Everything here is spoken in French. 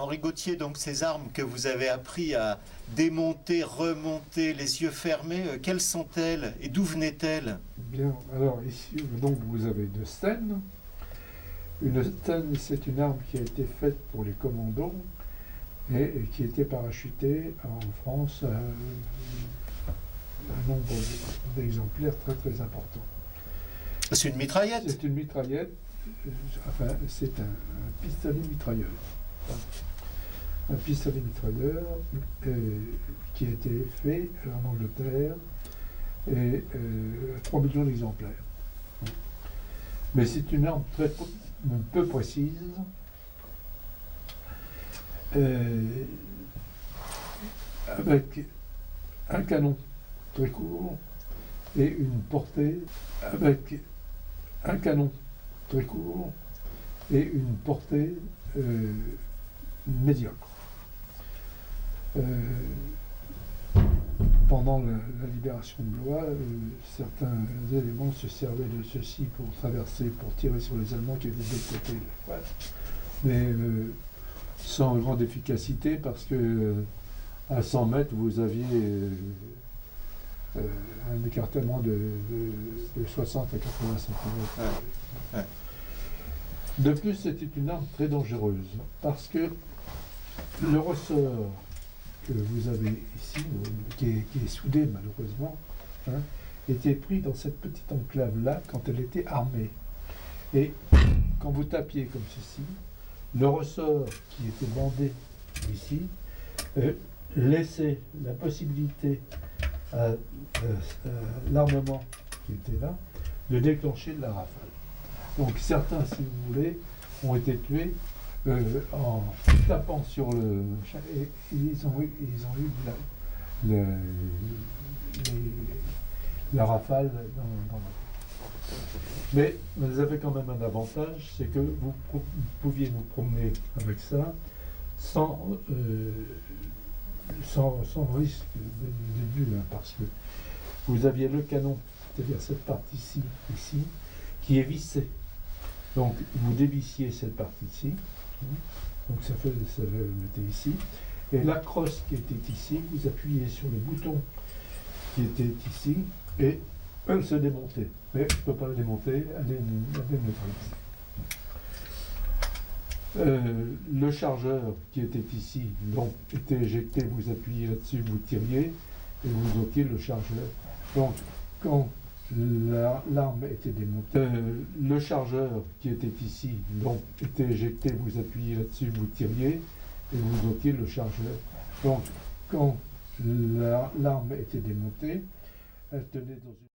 Henri Gauthier, donc ces armes que vous avez appris à démonter, remonter, les yeux fermés, quelles sont-elles et d'où venaient-elles? Bien, alors ici, donc vous avez deux Sten. Une Sten, c'est une arme qui a été faite pour les commandos et qui était parachutée en France à un nombre d'exemplaires très très important. C'est une mitraillette? C'est une mitraillette, enfin c'est un pistolet mitrailleur. Un pistolet mitrailleur qui a été fait en Angleterre et 3 millions d'exemplaires. Mais c'est une arme très peu précise, avec un canon très court et une portée médiocre. Pendant la libération de Blois, certains éléments se servaient de ceci pour traverser, pour tirer sur les Allemands qui étaient de l'autre côté de la France, mais sans grande efficacité parce que à 100 mètres, vous aviez un écartement de 60 à 80 cm. Ouais. De plus, c'était une arme très dangereuse parce que le ressort que vous avez ici, qui est soudé malheureusement, était pris dans cette petite enclave-là quand elle était armée. Et quand vous tapiez comme ceci, le ressort qui était bandé ici laissait la possibilité à l'armement qui était là de déclencher de la rafale. Donc certains, si vous voulez, ont été tués en tapant sur le... Et ils ont eu la rafale dans la tête. Mais vous avez quand même un avantage, c'est que vous pouviez vous promener avec ça sans risque de bulle, parce que vous aviez le canon, c'est-à-dire cette partie-ci, ici, qui est vissée. Donc vous dévissiez cette partie-ci, donc ça le mettez ici, et la crosse qui était ici, vous appuyez sur le bouton qui était ici, et elle se démontait. Mais je ne peux pas la démonter, elle est neutralisée. Le chargeur qui était ici, donc était éjecté, vous appuyez là-dessus, vous tiriez, et vous ôtiez le chargeur. Donc quand l'arme était démontée, le chargeur qui était ici, donc était éjecté, vous appuyez là-dessus, vous tiriez, et vous ôtiez le chargeur. Donc quand l'arme était démontée, elle tenait dans une...